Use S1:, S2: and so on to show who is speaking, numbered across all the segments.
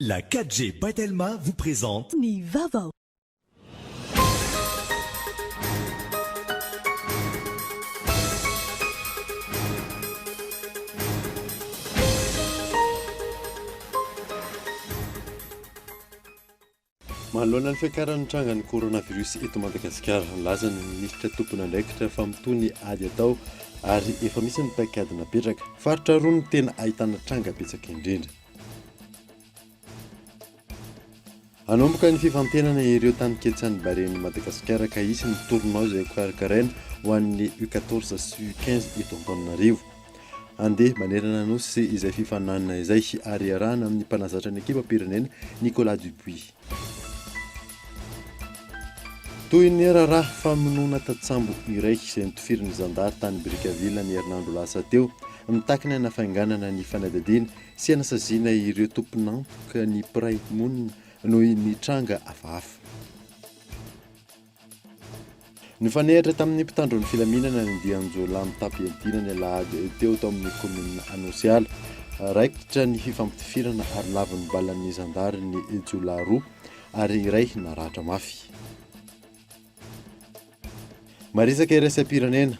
S1: La 4G Batelma vous présente
S2: Ni Vavao.
S3: Mahalona ny fiakaran'ny trangany coronavirus eto Madagasikara, laza ny ministra tompona andraikitra fa mitony ady atao ary efa misy ny paikady napetraka. Faritra roa ny tena ahitana tranga betsaka indrindra. Anomboka ny fifantenana ireo tany-ketsany baren'i Madagasikara ka isy ny tournoi izay karakaraina ho an'ny U14 sy U15 eto Antananarivo. Andeha manerana nosy izay fifananana izay ary arahana amin'ny mpanazatra ny ekipam-pirenena Nicolas Dupuis. Toy ny raharaha famonoana tatsambo iray izay nitofirin'ny zandary tany Brickaville ny herinandro lasa teo, mitakina ny hafainganana ny fanadadiana sy anasaziana ireo tompon'antoka ny piray monina noho ny tranga hafahafa. Nifanehatra tamin'ny mpitandron'ny filaminana ny Dianjola Mitapiantina ny alahady teo tao amin'ny komina Anosiala, raikitra ny fifampitifirana ary lavin'ny balan'ny zandary ny Jola roa ary iray naratra mafy. Marisaka iraisam-pirenena,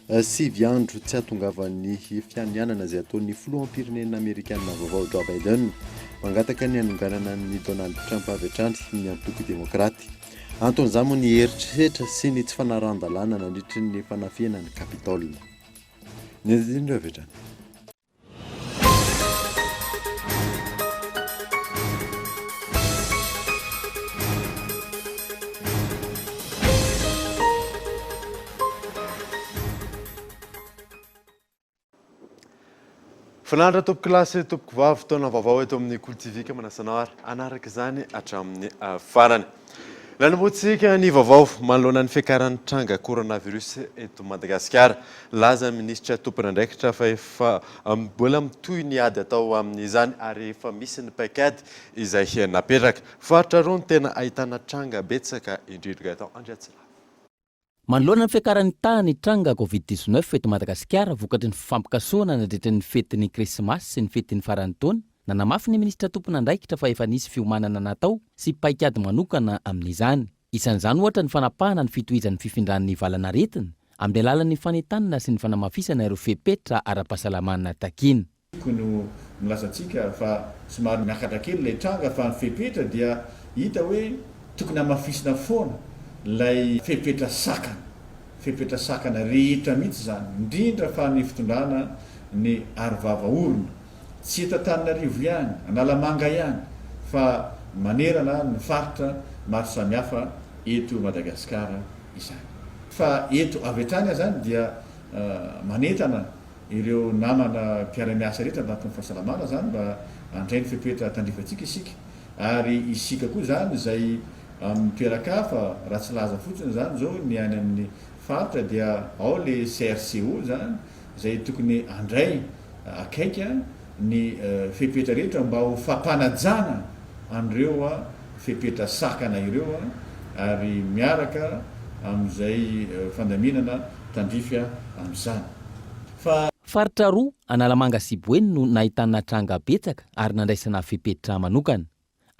S3: 5 andro tsy hahatongavan'ny fianianana izay ataon'ny filoham-pirenena Amerikanina vaovao Joe Biden mangataka ny hanonganana ny Donald Trump avy hatrany ny antoky demokraty. Anton'izany moa ny heritreritra sy ny tsy fanarahana-dalàna nandritry ny fanafiana ny Capitole. Ny indrindra avy hatrany. Fanandra tompoko lasy tompoko vavy taona vaovao eto amin'ny Kultivika manasanao ary anaraka izany hatramin'ny farany. Lanabotsika ny vaovao manoloana ny fiakaran'ny tranga coronavirus eto Madagasikara. Laza ministra tompona andraikitra fa efa mbola mitohy ny ady atao amin'izany ary efa misy ny paikady izay napetraka. Faritra roa ny tena ahitana tranga betsaka indrindra atao Andriatsila.
S4: Manoloana ny fiakaran'ny tany tranga Covid-19 eto Madagasikara vokatry ny fifampikasoana nandritra ny fetin'ny Krismasy sy ny fetin'ny faran'ny taona, nanamafy ny ministra tompona andraikitra fa efa nisy fiomanana natao sy paikady manokana amin'izany. Isan'izany ohatra ny fanapahana ny fitohizan'ny fifindran'ny valanaretina amin'ny alalan'ny fanentanana sy ny fanamafisana ireo fepetra ara-pahasalamana takiny.
S5: No milazatsika fa somary miakatra kely ilay tranga fa ny fepetra dia hita hoe tokony hamafisina foana lay fepetra sakana rehetra mihitsy zany, indrindra fa ny fitondrana ny arovava orona, tsy eto Antananarivo ihany, Analamanga ihany, fa manerana ny faritra maro samihafa eto Madagasikara izany. Fa eto avy hatrany zany dia manentana ireo namana mpiara-miasa rehetra anatin'ny fahasalamana zany mba handray ny fepetra tandrifatsika isika, ary isika koa zany izay amin'ny toerakafa raha tsy laza fotsiny zany zao ny any amin'ny faritra dia ao le CRCO zany izay tokony handray akaika ny fepetra rehetra mba ho fampanajana an'ireo fepetra sakana ireo ary miaraka amin'izay fandaminana tandrifya amin'izany.
S4: Faritra roa Analamanga sy Boeny no nahitana tranga betsaka ary nandraisana fepetra manokana.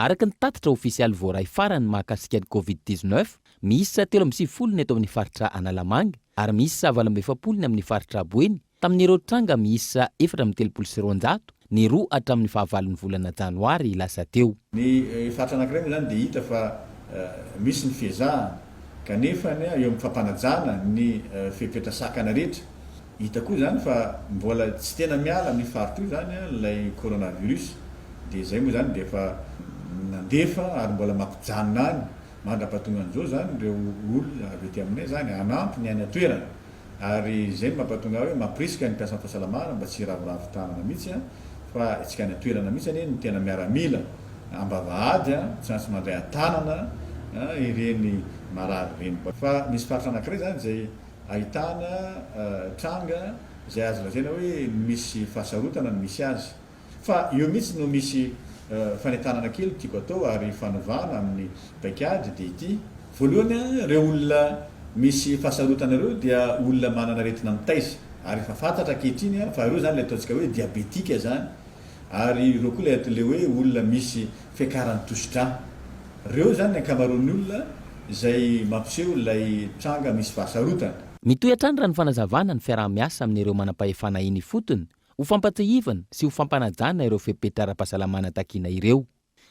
S4: Araka ny tatitra ofisialy voaray farany mahakasika ny Covid-19, misy 370 eto amin'ny faritra Analamanga ary misy 720 amin'ny faritra Boeny. Tamin'ireo tranga misy 432 ny roa hatramin'ny fahavalon'ny volana Janoary lasa teo.
S5: Ny faritra anankiray zany dia hita fa misy ny fiezahana kanefa eo amin'ny fampanajana ny fepetra sakana rehetra. Hita koa zany fa mbola tsy tena miala amin'ny faritra io zany ilay coronavirus. Dia izay moa zany dia efa nandefa ary mbola mampijanona any mandra-pahatonga an'izao zany ireo olona avy ety aminay zany hanampy ny any atoerana, ary izay mampatonga hoe mampirisika ny mpiasan'ny fahasalamana mba tsy ravoravo tanana mihitsy fa itsika any atoerana mihitsy any ny tena miaramila ambavahady tsy maintsy mandray an-tanana ireny marary ireny. Fa misy faritra anankiray zany izay ahitana tranga izay azo lazaina hoe misy fahasarotana no misy azy, fa eo mihitsy no misy fanentanana kely tiako atao ary fanovana amin'ny paikady dia ity. Voalohany ireo olona misy fahasarotana ireo dia olona manana aretina mitaiza ary efa fantatra ankehitriny fa ireo zany le ataontsika hoe diabetika zany, ary ireo koa le hoe olona misy fiakaran'ny tosidra reo zany ny ankamaroan'ny olona izay mampiseho ilay tranga misy fahasarotana.
S4: Mitoetrany raha ny fanazavana ny fiaraha-miasa amin'ireo manam-pahefana iny fotony ho fampatsihivana sy ho fampanajana ireo fepetra ara-pahasalamana takiana ireo.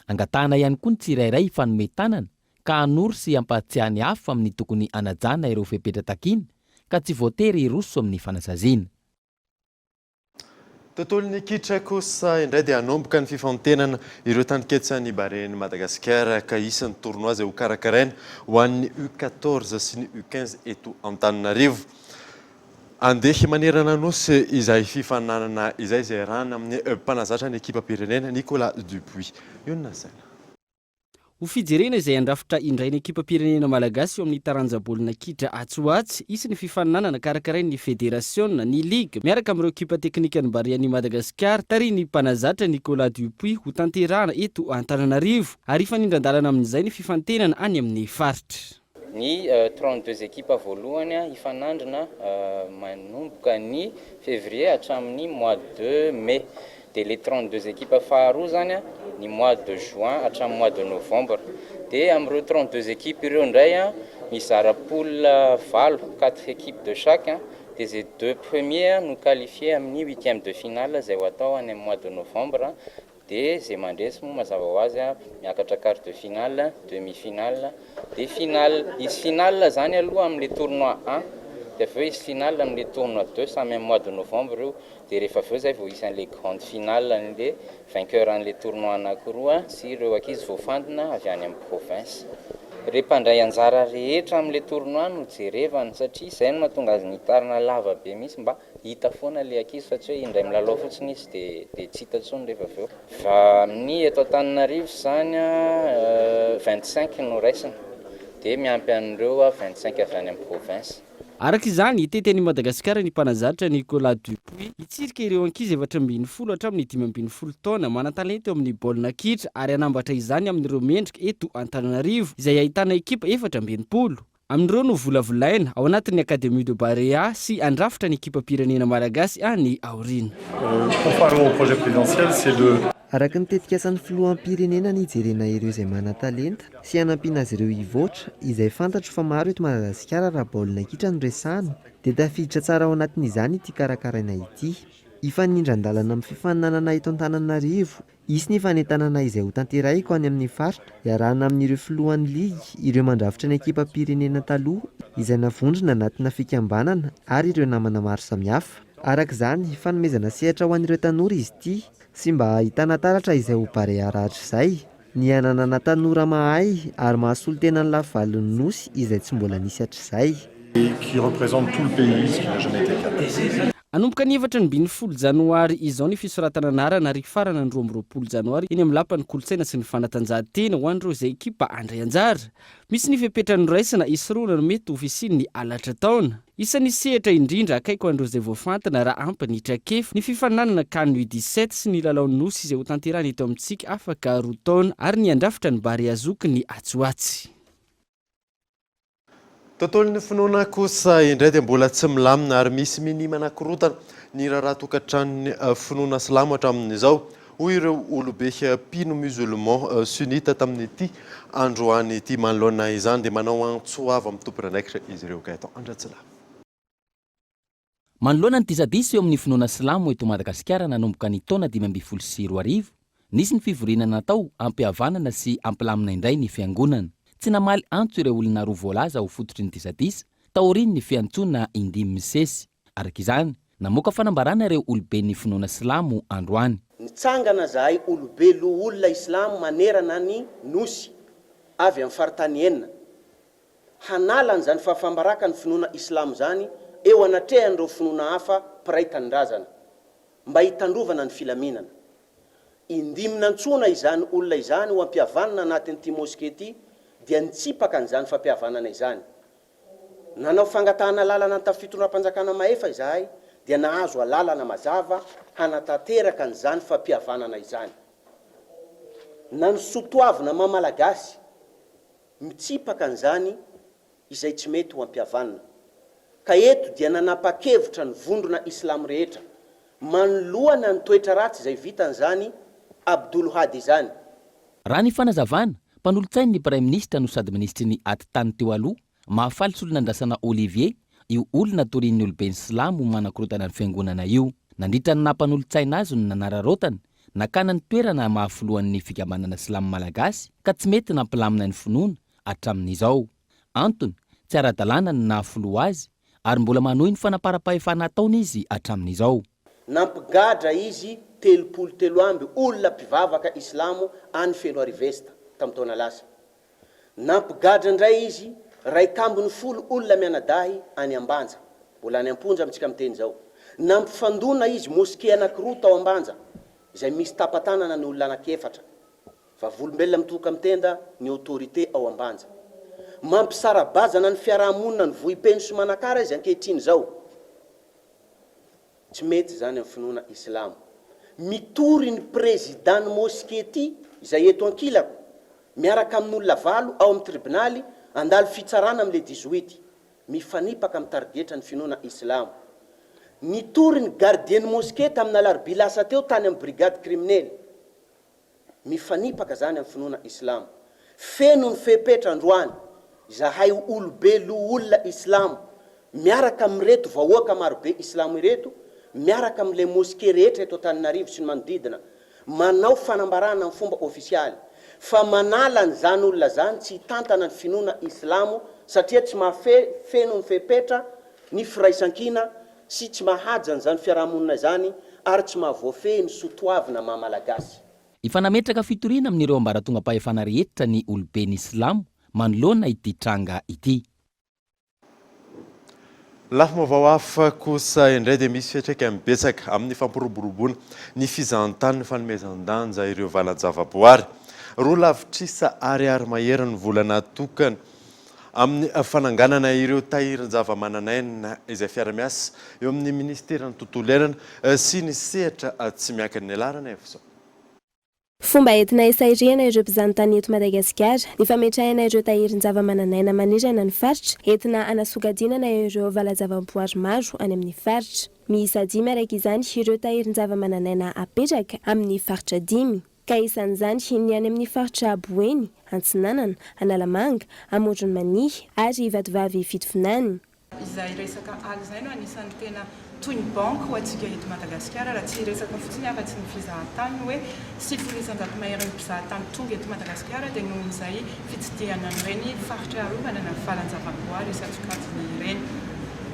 S4: Angatahana ihany koa ny tsirairay fanome tanana ka hanory sy hampatsiahany hafa amin'ny tokony anajana ireo fepetra takiana ka tsy voatery iroso amin'ny fanasaziana.
S3: Tontolon'ny kitra kosa indray dia hanomboka ny fifantenana ireo tandiketsany bareny Madagasikara ka isan'ny tournoi izay ho karakaraina ho an'ny U14 sy ny U15 eto Antananarivo. Andeha manerana nosy izay fifananana izay rana amin'ny mpanazatra ny ekipa pirenena Nicolas Dupuis. Io ny nasaina.
S2: Ho fijerena izay andrafitra indray ny ekipa pirenena malagasy eo amin'ny taranjabolina kitra Atsoatsy, isy ny fifaninanana karakarain'ny federasiona, ny ligue miaraka amin'ireo ekipa teknika ny Bariany Madagasikara tarihin'ny mpanazatra Nicolas Dupuis ho tanterahana eto Antananarivo ary ifanindran-dalana amin'izay ny fifantenana any amin'ny faritra.
S6: Ny 32 ekipa voalohany ifanandrina manomboka ny février hatramin'ny mois de mai. De les 32 équipes faharoa zany ny mois de juin hatramin'ny mois de novembre. De amin'ireo 32 équipes ireo indray mizara poule valo 4 équipes de chaque. De ces deux premiers nous qualifiés amin'ny 8e de finale izay ho atao any amin'ny mois de novembre. De zay mandresy moa mazava ho azy miakatra quart de finale, demi-finale, de finale. Izy finale zany aloha amin'ny tournoi 1. De aveo izy finale amin'ny tournoi 2 samy amin'ny mois de novembre io. De rehefa aveo zay vao isan'le grande finale an'le vainqueur an'le tournoi anankiroa sy ireo ankizy voafandina avy any amin'ny province. Re mpandray anjara rehetra amin'le tournoi no jerevana satria izay no mahatonga azy nitarina lava be mihitsy mba hita foana le ankizy fa tsy hoe indray milalao fotsiny izy de tsy hita tsony rehefa aveo. Fa amin'ny eto Antananarivo zany 25 no raisina de miampy an'ireo 25 avy any amin'ny province.
S2: Araka izany teten'i Madagasikara ny mpanazatra Nicolas Dupuis hitsirika ireo ankizy 17 hatramin'ny 18 taona manan-talenta eo amin'ny baolina kitra ary anambatra izany amin'ireo mendrika eto Antananarivo izay ahitana ekipa 17. Amin'ireo no volavolaina ao anatin'ny Académie de Barea sy andrafitra ny ekipa pirenena malagasy any aorina.
S7: Conformément au projet présidentiel, c'est de
S8: araka ny tetikasan'ny filohan'ny pirenena ny hijerena ireo izay mana-talenta sy hanampiana azy ireo hivoatra izay fantatro fa maro eto Madagasikara raha baolina kitra no resahana dia tafiditra tsara ao anatin'izany ity karakaraina ity. Ifanindran-dalana amin'ny fifaninanana eto Antananarivo, isy ny fanentanana izay ho tanterahiko any amin'ny faritra iarahana amin'ireo filohan'ny ligy, ireo mandrafitra ny ekipa pirenena taloha izay navondrona anatina fikambanana ary ireo namana maro samihafa. Araka izany fanomezana sehatra ho an'ireo tanora izy ity sy mba ahitana taratra izay ho Barea rahatra izay. Ny ananana tanora mahay ary mahasolo tena ny lavalon'ny nosy izay tsy mbola nisy hatr'izay.
S7: qui représente tout le pays, ce qui n'a jamais été le cas.
S2: Anomboka ny 17 janoary izao ny fisoratana anarana ary farana ny 12 janoary eny amin'ny lapan'ny kolotsaina sy ny fanatanjahantena ho an'ireo izay ekipa andray anjara. Misy ny fepetra noraisana isoroana no mety ho fisian'ny alatra taona. Isan'ny sehatra indrindra akaiko an'ireo izay voafantina raha ampy ny trakefy ny fifananana CAN U17 sy ny lalao nosy izay ho tanterahana eto amintsika afaka 2 taona ary ny andrafitra ny Barea Zoky ny Atsoatsy.
S3: Tontolon'ny finoana kosa indray dia mbola tsy milamina ary misy minima anakirotana ny raharaha tokantranon'ny finoana silamo hatramin'izao hoy ireo olobe mpino musulman sunnite tamin'ity androany ity manoloana izany dia manao antsoava amin'ny tompon'andraikitra izy ireo ka atao andratsila.
S4: Manoloana ny tisadisa eo amin'ny finoana silamo eto Madagasikara nanomboka ny taona 2024 nisy ny fivorinana natao ampihavanana sy ampilamina indray ny fiangonana. Tsy namaly antso ireo olona roa voalaza ho fototry ny tisadisa taoriny ny fiantsona indimy misesy. Araka izany namoaka fanambarana ireo olobe ny finoana silamo androany.
S9: Nitsangana zahay olobe olona islamo manerana ny nosy avy amin'ny faritany enina hanala an'izany fahafambaraka ny finoana islamo zany eo anatrehan'ireo finoana hafa piray tanindrazana mba hitandrovana ny filaminana. Indimy nantsona izany olona izany ho ampihavanana anatin'ity moskety dia nitsipaka an'izany fampihavanana izany. Nanao fangatahana lalana ny tafitondram-panjakana maefa izahay dia nahazo lalana mazava hanatanteraka an'izany fampihavanana izany. Nanosotoavina mamalagasy mitsipaka an'izany izay tsy mety ho ampihavanana. Ka eto dia nanapa-kevitra ny vondrona islamo rehetra manoloana ny toetra ratsy izay vitan'izany Abdul Hadi izany
S4: raha ny fanazavana mpanolontsainy ny prime ministra no sady ministry ny aty tany teo aloha mahafaly sy olona andrasana Olivier io olona torin'ny olobeny silamo manakorotana ny fiangonana io nandritra ny nampanolontsaina azy no nanararotana nakana ny toerana mahafoloan'ny fikambanana silamo malagasy ka tsy mety nampilamina ny finoana hatramin'izao antony tsy ara-dalàna ny nahafoloa azy ary mbola manohy ny fanaparam-pahefana ataony izy hatramin'izao
S9: nampigadra izy 33 amby olona mpivavaka islamo any feno arivesta tamin'ny taona lasa nampigadra indray izy raikambiny folo olona mianadahy any Ambanja mbola any Amponja amintsika miteny zao nampifandona izy moské anankiroa tao Ambanja izay misy tapatanana ny olona anankiefatra fa volombelona mitoka mitenda ny autorité ao Ambanja mampisarabazana ny fiarahamonina ny vohipeny sy manakara izy ankehitriny zao tsy mety zany amin'ny finoana islamo mitory ny président ny moské ty izay eto ankilako miaraka amin'olona valo ao amin'ny tribunaly andalo fitsarana amin'le 18 mifanipaka amin'ny targetra ny finoana islamo nitory ny gardien ny moské tamin'ny alarobia lasa teo tany amin'ny brigade criminelle mifanipaka zany amin'ny finoana islamo feno ny fepetra androany zahay olobe lo olona islamo miaraka amin'reto vahoaka marobe islamo ireto miaraka amin'le moské rehetra eto Antananarivo sy ny manodidina manao fanambarana amin'ny fomba ofisialy fa manala ny zany olona zany tsy tantana ny finoana islamo satria tsy mahafeno ny fepetra ny firaisankina sy tsy mahaja ny zany fiarahamonina zany ary tsy mahavoafehy ny sotoavina mahamalagasy
S4: ifanametraka fitoriana amin'ireo ambaratonga-pahefana rehetra ny olobeny islamo manoloana ity tranga ity
S3: lafo mavao hafa kosa indray dia misy fiatraika mibetsaka amin'ny fampiroboroboana ny fizahantany ny fanomezan-danja ireo valan-javaboary roa lavitrisa ariary maheriny volana tokana amin'ny fananganana ireo tahirin-javamananaina izay fiara-miasa eo amin'ny ministera ny tontolo iainana sy ny sehatra tsy miankin'ny alarana efizao
S10: fomba entina isairihana ireo mpizahatany eto Madagasikara ny fametrahana ireo tahirin-javamananaina manirana ny faritra entina anasokajinana ireo valan-javaboary maro any amin'ny faritra miisa 10 araka izany ireo tahirin-javamananaina apetraka amin'ny faritra 10 ka isan'izany ny any amin'ny faritra Boeny, Antsinanana, Analamanga, Amodrony Manihy ary Vatovavy Fitovinany.
S11: Izay resaka ala izay no anisan'ny tena toy ny banque ho antsika eto Madagasikara raha tsy resaka fotsiny afa-tsy ny fizahantany hoe 7,100 mahery mpizahatany tonga eto Madagasikara dia noho izay fitsidihana ireny faritra arovana na valan-javaboary isan-tsokajiny ireny.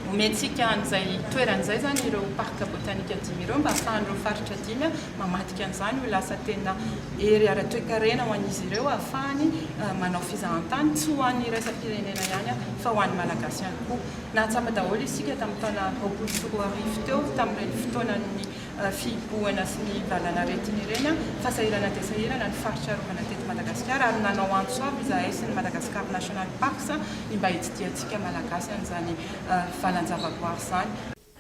S11: Omentsika an'izay toeran'izay zany ireo parka botanika 10 ireo mba ahafahan'ireo faritra 10 mamatika an'izany ho lasa tena ery ara-toe-karena ho an'izy ireo ahafahany manao fizahantany tsy ho an'ny iraisam-pirenena ihany fa ho an'ny malagasy ihany koa nahatsapa daholo isika tamin'ny taona 20 teo tamin'ireny fotoanan'ny fihibohana sy ny valanaretiny ireny fasahirana dia sahirana ny faritra arovana teto Madagasikara ary nanao antso avy izahay sy ny Madagascar National Parks ny mba hitsidihantsika malagasy an'izany valan-javaboary zany.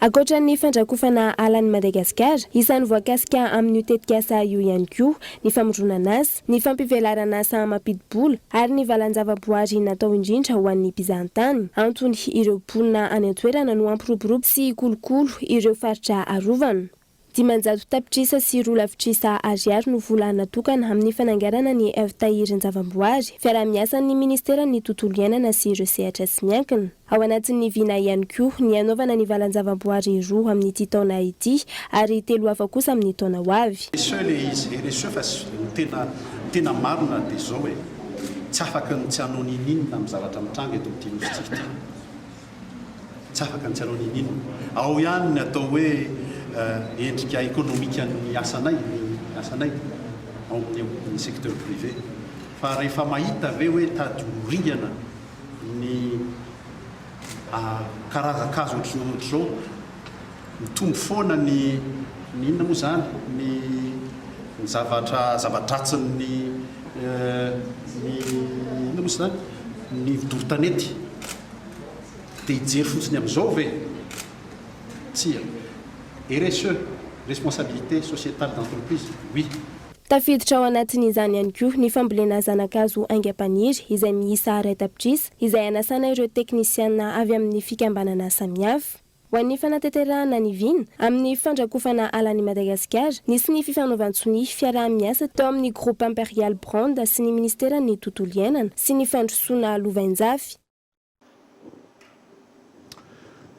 S10: Ankoatra ny fandrakofana alan'ny Madagasikara, isan'ny voakasika amin'ny tetikasa io ihany koa ny famondronana azy, ny fampivelarana asa mampidi-bola ary ny valan-javaboary natao indrindra ho an'ny mpizahantany. Antony ireo mponina any an-toerana no ampiroborobo sy kolokolo ireo faritra arovana. 500 tapitrisa sy roa lavitrisa ariary no vola natokana amin'ny fananganana ny tahirin-javaboary fiara-miasan'ny ministeran'ny tontolo iainana sy ireo sehatra tsy miankina. Ao anatin'ny vina ihany koa ny anaovana ny valan-javaboary roa amin'ny ity taona ity ary 3 hafa kosa amin'ny taona ho avy.
S12: Tena marina dia zao hoe tsy afaka ny tsy hanao ninina amin'ny zavatra mitranga eto amin'ity nositsika ity. Tsy afaka ny tsy hanao ninina. Ao ihany ny atao hoe endrika économique ny asanay amin'ny secteur privé fa rehefa mahita ve hoe tady orihana ny karazakazo ohatr'izao mitombo foana ny inona moa zany ny zava-dratsin'ny inona moa zany ny vidoro-tanety dia hijery fotsiny amin'izao ve tsia RSE, responsabilité sociétale d'entreprise, oui.
S10: Tafiditra ao anatin'izany ihany koa ny fambolena zanakazo aingam-paniry izay miisa 2 tapitrisa izay anasana ireo teknisiana avy amin'ny fikambanana samihafa. ho an'ny fanatanterahana ny vina amin'ny fandrakofana alany Madagasikara nisy ny fifanaovantsony fiaraha-miasa tao amin'ny groupe impérial Brand sy ny ministeran'ny tontolo iainana sy ny fandrosoana Lovainjafy.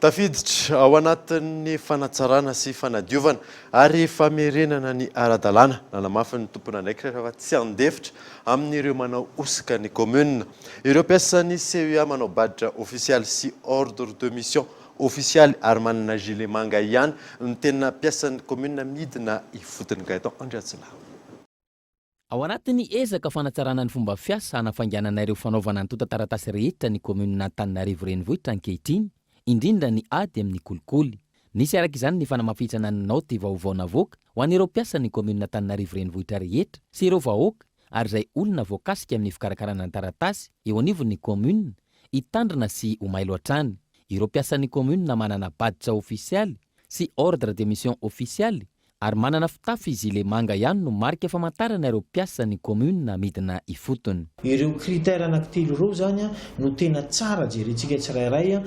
S3: Tafiditra ao anatin'ny fanatsarana sy fanadiovana ary famerenana ny ara-dalàna nanamafy ny tompona andraikitra rehefa tsy andefitra amin'ireo manao osika ny commune. Ireo mpiasan'ny CEA manao badge officiel sy ordre de mission officiel ary manana gilet manga ihany ny tena mpiasan'ny commune midina ifotony Gaëtan Andriatsila.
S4: Ao anatin'ny ezaka fanatsarana ny fomba fiasa hanafanganana ireo fanaovana ny tota-taratasy rehetra ny commune Antananarivo renivohitra ankehitriny, indrindra ny ady amin'ny kolikoly. Nisy araka izany ny fanamafisana ny naoty vaovao navoaka ho an'ireo mpiasan'ny commune Antananarivo renivohitra rehetra sy ireo vahoaka ary izay olona voakasika amin'ny fikarakarana ny taratasy eo anivon'ny commune hitandrina sy ho mailo hatrany. Ireo mpiasan'ny commune manana badge officiel sy ordre de mission officiel ary manana fitafy gilet manga ihany no marika famantarana ireo mpiasan'ny commune midina ifotony.
S13: Ireo critères anankitelo ireo zany no tena tsara jerentsika tsirairay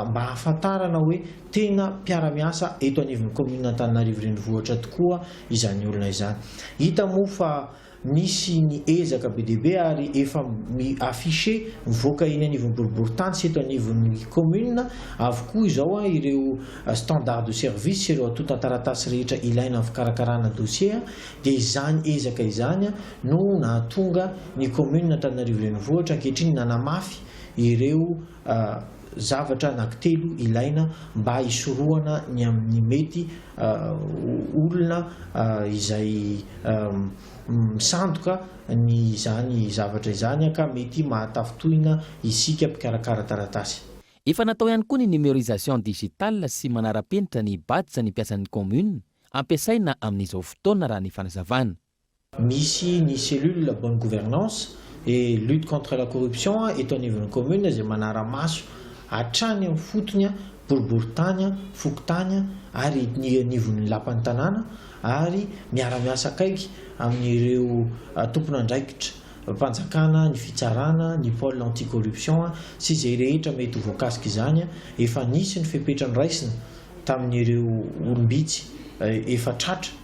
S13: mba hafantarana hoe tena mpiara-miasa eto anivon'ny commune Antananarivo renivohitra tokoa izany olona izany. Hita moa fa misy ny ezaka be dia be ary efa affiché mivoaka eny anivon'ny boriboritany sy eto anivon'ny commune avokoa izao ireo standard de service ireo atotan-taratasy rehetra ilaina amin'ny fikarakarana dossier dia izany ezaka izany no nahatonga ny commune Antananarivo renivohitra ankehitriny nanamafy ireo zavatra anankitelo ilaina mba hisorohana ny amin'ny mety olona izay misandoka ny izany zavatra izany ka mety mahatafotohina isika mpikarakara taratasy.
S4: Efa natao ihany koa ny numérisation digitale sy manara-penitra ny badge ny mpiasan'ny commune ampiasaina amin'izao fotoana raha ny fanazavana.
S13: Misy ny cellule bonne gouvernance et lutte contre la corruption eto anivon'ny commune izay manara-maso hatrany amin'ny fotony boriboritany, fokotany ary ny anivon'ny lapan'ny tanàna ary miara-miasa akaiky amin'ireo tompon'andraikitra mpanjakana, ny fitsarana, ny pôle anti-corruption sy izay rehetra mety ho voakasika izany. Efa nisy ny fepetrany raisina tamin'ireo olombitsy efa tratra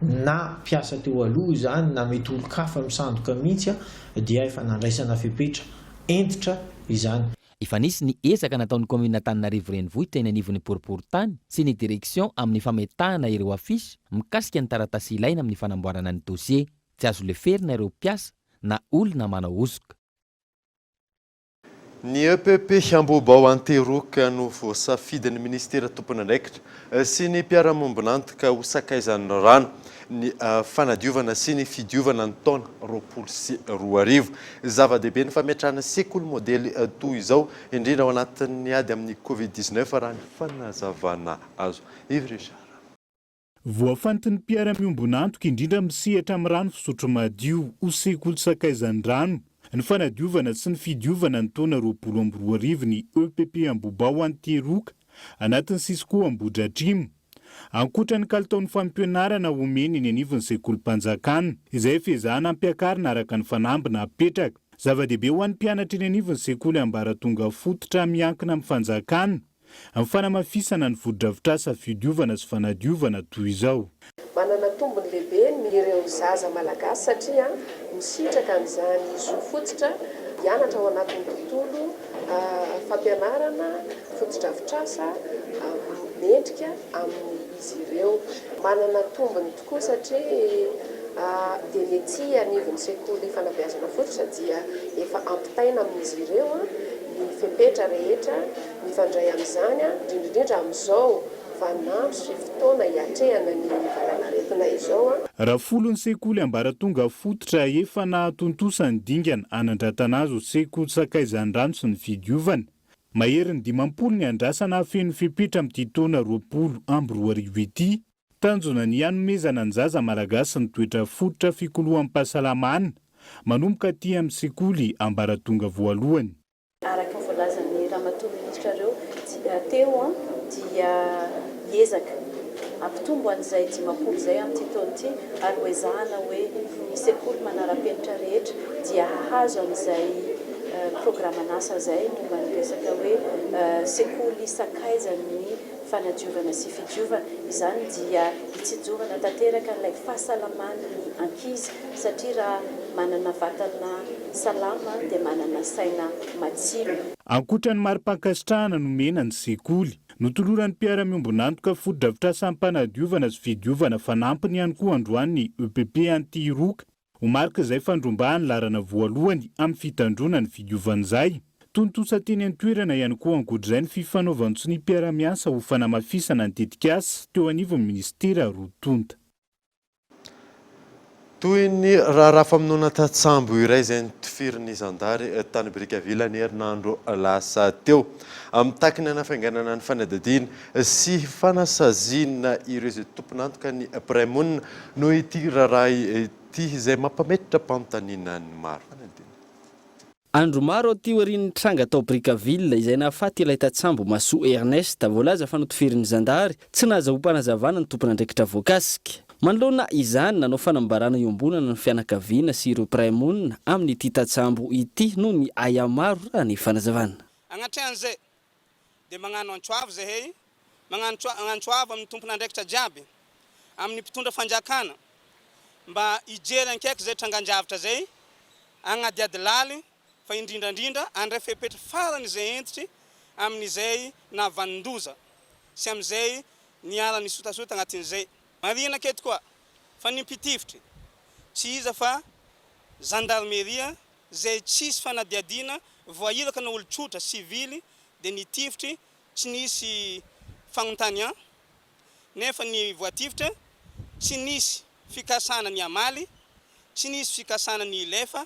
S13: na mpiasa teo aloha izany na mety olo-kafa misandoka mihitsy dia efa nandraisana fepetra entitra izany.
S4: Efa nisy ny ezaka nataon'ny commune Antananarivo renivohitra eny anivon'ny boriboritany sy ny direction amin'ny fametahana ireo afisy mikasika ny taratasy ilaina amin'ny fanamboarana ny dossier. Tsy azo leferina ireo mpiasa na olona manao osoka.
S3: Ny EPP Ambobao Anteroka no voasafidin'ny ministera tompony andraikitra sy ny mpiara-mombonantoka ho sakaizan'ny rano ny fanadiovana sy ny fidiovana ny taona 2024. Zava-dehibe ny fametrahana sekoly modely toy izao indrindra ao anatin'ny ady amin'ny Covid-19 raha ny fanazavana azo. Yves Richard.
S14: Voafantin'ny mpiara-miombonantoka indrindra misehatra amin'ny rano fisotro madio ho sekoly sakaizan'ny rano. Ny fanadiovana sy ny fidiovana ny taona 2024 ny EPP Ambobao Anteroka anatin'ny Sisko Ambohidratrimo. Ankoatra ny kalitaon'ny fampianarana omeny ny anivon'ny sekolim-panjakana izay fezahana ampiakarina araka ny fanambina apetraka. Zava-dehibe ho an'ny mpianatra eny anivon'ny sekoly ambaratonga fototra miankina amin'ny fanjakana amin'ny fanamafisana ny vodi-drafitrasa fidiovana sy fanadiovana toy izao.
S15: Manana tombony lehibe ireo zaza malagasy satria misitraka amin'izany zo fototra hianatra ao anatin'ny tontolo fampianarana foto-drafitrasa mendrika amin'izy ireo. Manana tombony tokoa satria dia ny ety anivon'ny sekoly fanabeazana fototra dia efa ampitaina amin'izy ireo ny fepetra rehetra mifandray amin'izany indrindrindra amin'izao vanandro sy fotoana hiatrehana ny valanaretina izao.
S14: Raha folon'ny sekoly ambaratonga fototra efa nahatontosany dingana anandratana azy ho sekoly sakaizan'ny rano sy ny fidiovana. Maherin'ny 50 ny andrasana feno fepetra amin'ity taona 2024 ity. Tanjona ny hanomezana ny zaza malagasy ny toetra fototra fikoloam-pahasalamana manomboka aty amin'ny sekoly ambaratonga voalohany.
S16: Araka voalazan'ny ramatoa minisitra ireo teo dia hiezaka ampitombo an'izay 50 izay amin'ity taona ity ary hoezahana hoe ny sekoly manara-penitra rehetra dia hahazo an'izay programan'asa zay no maniresaka hoe sekoly sakaizan'ny fanadiovana sy fidiovana izany dia itsijovana tanteraka n'ilay fahasalaman'ny ankizy satria raha manana vatana salama dia manana saina matsiro.
S14: Ankoatran'ny mari-pankasitrahana nomena ny sekoly notoloran'ny mpiara-miombonantoka foto-dravitra sampanadiovana sy fidiovana fanampiny ihany koa androany ny EPP anti-roka ho marika izay fandrombahany larana voalohany amin'ny fitandrona ny fidiovan'izay. Tontosateny an-toerana ihany koa ankoatr'izay ny fifanaovan'ny ny mpiara-miasa ho fanamafisana ny tetikasa teo anivon'ny ministera rotonta.
S3: Toy ny raha famonoana tatsambo iray izay notifirin'ny zandary tany Brickaville ny herinandro lasa teo. Mitakiny anafainganana ny fanadadiana sy fanasaziana ireo izay tomponantoka ny praimonina no ity raharay ity izay mampametitra mpanontaniana ny maro.
S2: Andro maro ty orin'ny tranga tao Brickaville izay nahafaty ilay tatsambo Maso Ernest voalaza fa notifirin'ny zandary tsy nahaza ho mpanazavana ny tompon'andraikitra voakasika. Manoloana izany nanao fanambarana iombonana ny fianakaviana sy ireo praimonina amin'ny ity tatsambo ity no ny aya maro raha ny fanazavana.
S17: Agnatrian'izay dia magnano antsoavo zahay, magnano antsoavo amin'ny tompon'andraikitra jiaby, amin'ny mpitondra fanjakana mba hijery ankaiky zay trangan-javatra zay agnadiady laly fa indrindrandrindra andray fepetra farany izay entitry amin'izay navanondoza sy amin'izay niala sotasota agnatin'izay. Marina keto koa fa nimpitifitry tsy iza fa gendarmeria zay tsisy fanadiadiana voailaka na olo-tsotra sivily dia nitifitry tsy nisy fagnontania nefa ny voatifitra tsy nisy fikasana ny amaly tsy nisy fikasana ny ilefa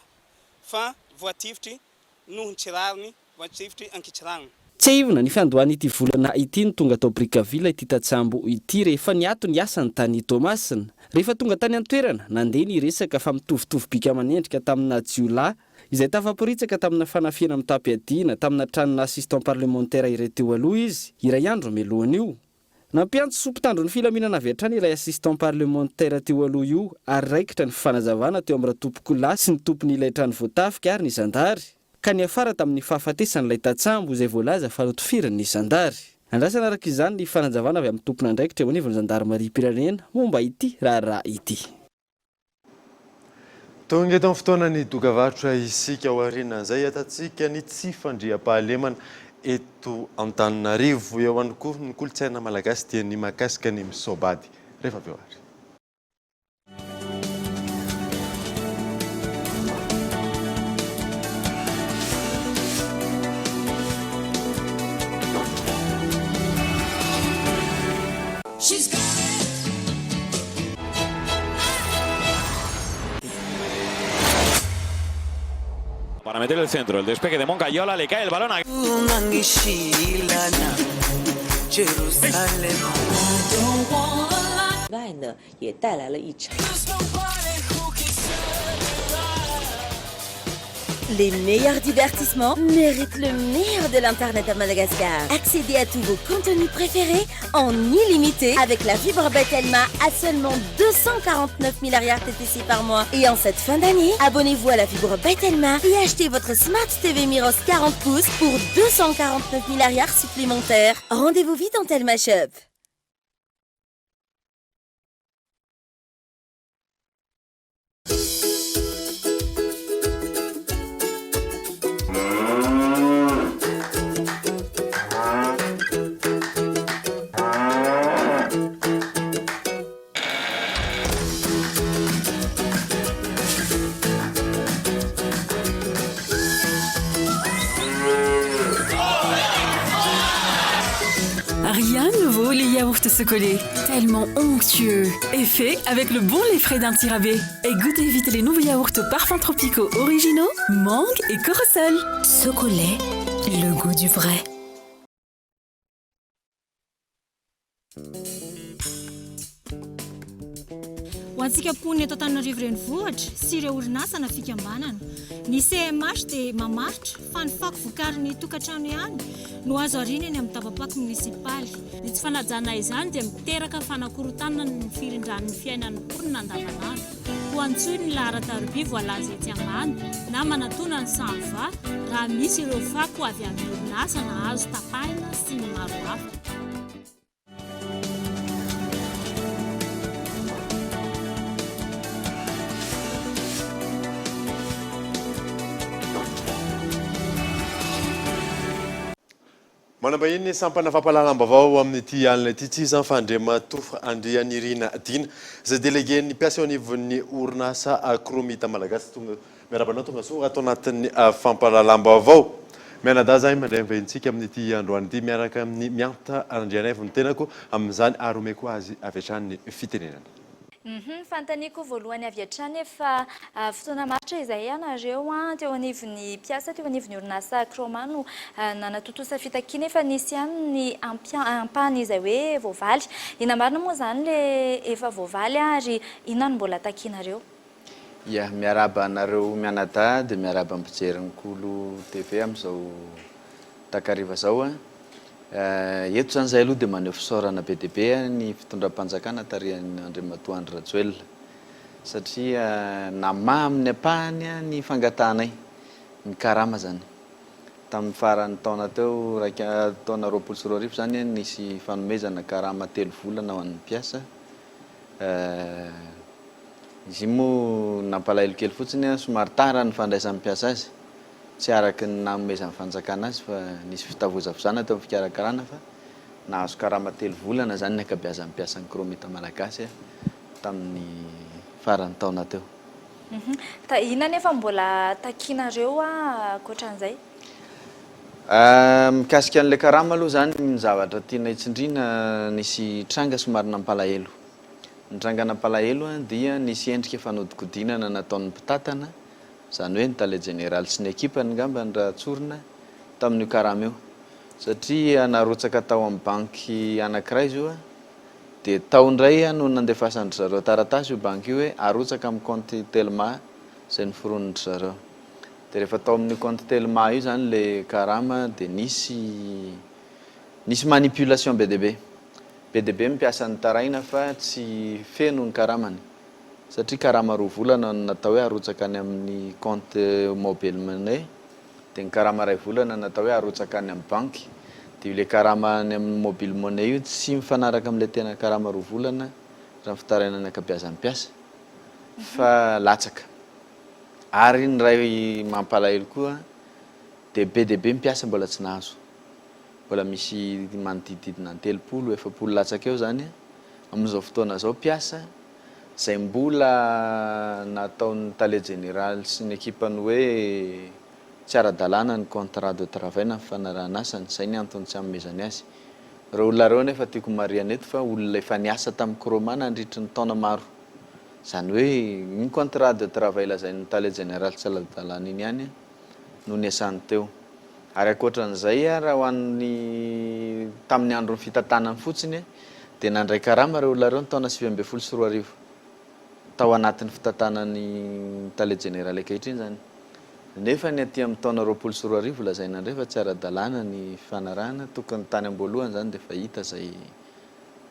S17: fa voatifitry noho ntsirariny voatifitry ankitsiragna.
S2: Tsy ivona ny fiandohany ity volana ity ny tonga tao Brickaville ity tatsambo ity rehefa niato ny asany tany Tomasina. Rehefa tonga tany an-toerana nandeha niresaka fa mitovitovy bika aman'endrika tamina jiolahy izay tafaporitsaka tamina fanafiana amin'ny tapiadiana tamina tranona assistant parlementaire iray teo aloha izy iray andro melohany io. Nampiantso sompitandro ny filaminana avy hatrany ilay assistant parlementaire teo aloha io ary raikitra ny fanazavana teo amin'ny raha-tompokolahy sy ny tompon'ilay trano voatafika ary ny zandary. Ka ny afara tamin'ny fahafatesan'ilay tatsambo izay voalaza fa notifirin'ny zandary. Andrasana araka izany ny fanazavana avy amin'ny tompon'andraikitra eo anivon'ny zandarimary Pirenena momba ity raha ity.
S3: Tonga eto amin'ny fotoana ny dokavarotra isika ao aorianan'izay atatsika ny tsy fandriam-pahalemana eto Antananarivo eo ihany koa ny kolontsaina malagasy dia ny mahakasika ny misaobady. Rehefa avy eo ary.
S18: Para meter el centro, el despegue de Moncayola, le cae el balón a...
S19: Les meilleurs divertissements méritent le meilleur de l'Internet à Madagascar. Accédez à tous vos contenus préférés en illimité avec la fibre Betelma à seulement 249 000 TTC par mois. Et en cette fin d'année, abonnez-vous à la fibre Betelma et achetez votre Smart TV Miros 40 pouces pour 249 000 supplémentaires. Rendez-vous vite en Telma Shop.
S20: Rien ne vaut les yaourts Socolé, tellement onctueux et fait avec le bon lait frais d'un tirabé. Et goûtez vite les nouveaux yaourts parfums tropicaux originaux, mangue et corosol.
S19: Socolé, le goût du vrai.
S21: Ho antsika poniny eto Antananarivo renivohitra sy ireo orinasa na fikambanana, ny CMH dia mamaritra fa ny fako vokarin'ny tokantrano ihany no azo ariana eny amin'ny daba-pako munisipaly.
S22: Ny tsy fanajana izany dia miteraka fanakorontanana ny firindran'ny fiainan'ny mponina andavanandro. Ho
S21: antsoy ny laharatarby voalaza etsy ambany na manatona ny samva raha misy ireo fako avy amin'ny orinasa na azo tapahina sy ny maro hafa.
S3: Manambahiny sampana fampalalam-bavao amin'ity alina ity tsy izany fandrema tofo Andrianirina Dina izay délégué ny mpiasa ao anivon'ny orinasa Kromita Malagasy tonga miarabanao tonga soa atao anatin'ny fampalalam-bavao. Mianada zay mandray vaintsika amin'ity androany ity miaraka amin'ny mianta Andrianay ny tenako amin'izany ary omeko koa azy avy hatrany fitenenana.
S1: Fantaniko voalohany avy hatrany efa fotoana maritra izay ianareo teo anivon'ny mpiasa teo anivon'ny orinasa Kroma no nanatotosa fitakiana efa nisy ihany ny ampahany izay hoe voavaly. Ina marina moa zany le efa voavaly ary inona no mbola takianareo?
S22: Ya, miaraba anareo mianada dia miaraba ampijerin-kolo TV amin'izao takariva zao eto zany zay aloha dia maneho fisaorana be dia be ny fitondram-panjakana tarihan'ny Andriamatoa Andry Rajoelina satria nama amin'ny ampahany ny fangatanay ny karama zany tamin'ny faran'ny taona teo taona 2024 zany nisy fanomezana karama 3 volana ho an'ny mpiasa izy moa nampalahelo kely fotsiny somary tara ny fandraisan'ny mpiasa azy tsy araky ny nanomezan'ny fanjakana azy fa nisy fitavozavozana teo amin'ny fikarakarana fa nahazo karama 3 volana zany ny ankabeazan'ny mpiasan'ny Kromita Malagasy tamin'ny faran'ny taona teo.
S1: Inona nefa mbola takianareo ankoatran'izay?
S22: Mikasika an'ilay karama aloha zany ny zavatra tiana hitsindriana nisy tranga somary nampalahelo. Ny tranga nampalahelo dia nisy endrika fanodikodinana nataon'ny mpitatana zany hoe ny tale général sy ny ekipany ngambany raha tsorina tamin'io karama io satria narotsaka tao amin'ny banky anankiray izy io dia tao indray no nandefasandry zareo taratasy io banky io hoe arotsaka amin'ny compte Telma izay noforonindry zareo dia rehefa tao amin'ny compte Telma io zany le karama dia nisy manipulation be dia be mipiasan'ny taraina fa tsy feno ny karamany satria karama 2 volana natao hoe arotsaka any amin'ny compte mobile money dia ny karama 2 volana natao hoe arotsaka any amin'ny banky dia ile karama any amin'ny mobile money io tsy mifanaraka amin'ilay tena karama 2 volana raha fitarainany ankabeazan'ny mpiasa fa latsaka ary ny ray mampalahelo koa dia be mpiasa mbola tsy nahazo mbola misy manodididina 30 40 latsaka eo zany amin'izao fotoana zao mpiasa zay mbola nataon'ny tale général sy ny ekipany hoe tsy ara-dalàna ny contrat de travail na fanarahana asany zay ny antony tsy amezany azy. Reo olona reo nefa tiako mariana eto fa olona efa niasa tamin'ny Kroma nandritry ny taona maro zany hoe ny contrat de travail lazain'ny tale général tsy ara-dalàna iny ihany no niasany teo ary ankoatran'izay raha ho an'ny tamin'ny andron'ny fitantanany fotsiny dia nandray karama reo olona reo ny taona 2024 tao anatin'ny fitantanany tale général ankehitriny zany nefa ny aty amin'ny taona 2024 lazaina indray fa tsy ara-dalàna ny fanarahana tokony tany am-boalohany zany dia efa hita zay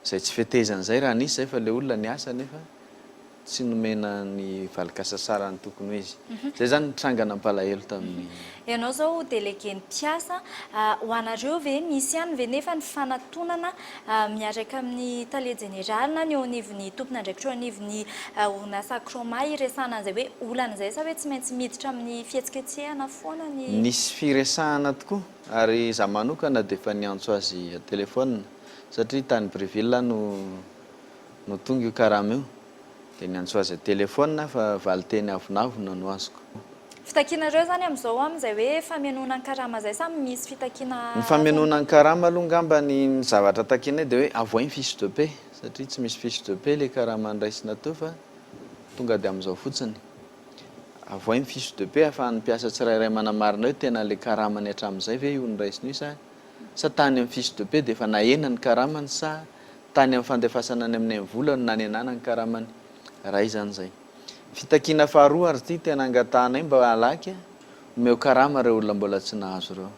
S22: tsy fetezan'izay raha nisy zay fa le olona niasa nefa tsy nomena ny valikasasarany tokony ho izy zay zany nitranga nampalahelo tamin'ny
S1: ianao zao délégué ny mpiasa ho anareo ve misy ihany ve nefa ny fanatonana miaraka amin'ny tale général na ny eo anivon'ny tompony andraikitra eo anivon'ny orinasa Kroma iresahana an'izay hoe olana izay sa hoe tsy maintsy miditra amin'ny fihetsiketsehana foana ny
S22: nisy firesahana tokoa ary za manokana dia efa niantso azy telefona satria tany Breville no tonga io karama io dia niantso azy telefona fa valiteny avonavona no azoko.
S1: Fitakianareo zany amin'izao amin'izay hoe famenoana ny karama zay sa misy fitakiana
S22: ny famenoana ny karama aloha ngamba ny zavatra takianay dia hoe avoiny fiche de paie satria tsy misy fiche de paie le karama andraisina teo fa tonga dia amin'izao fotsiny avoiny fiche de paie ahafahan'ny mpiasa tsirairay manamarina hoe tena le karamany hatramin'izay ve io niraisina io sa tany amin'ny fiche de paie dia efa nahena ny karamany sa tany amin'ny fandefasana any amin'ny volana nanenana ny karamany raha izany zay. Fitakiana faharoa ary ity tena angatanay mba alaky omeo karama reo olona mbola tsy nahazo reo.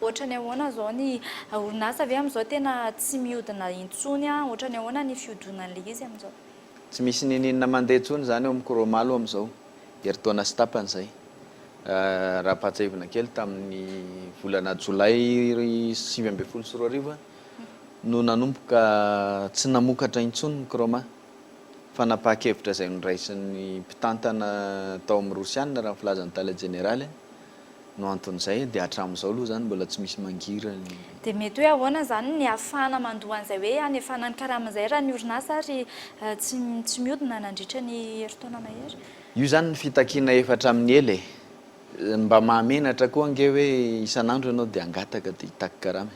S1: Ohatra ny ahoana zao ny orinasa avy amin'izao tena tsy mihodina intsony ohatra ny ahoana ny fihodinan'ilay izy amin'izao?
S22: tsy misy ninina mandeha tsony zany eo amin'ny koromalo amin'izao heritaona sy tapany zay raha pahatsahivana kely tamin'ny volana jolay 2024 no nanomboka tsy namokatra intsony ny kroma fa napahakevitra zay niraisin'ny mpitantana tao amin'ny rosianina raha filazan'ny talent général no anton'izay dia hatramin'izao aloha zany mbola tsy misy mangirany.
S1: Dia mety hoe ahoana zany ny ahafahana mandohan'izay hoe anefana ny karaman'izay raha ny orinasa ary tsy mihodina nandritra ny heritaona mahery?
S22: Io zany ny fitakiana efatra amin'ny ely mba mahamenatra koa ange hoe isan'andro ianao dia angataka dia hitaky karama.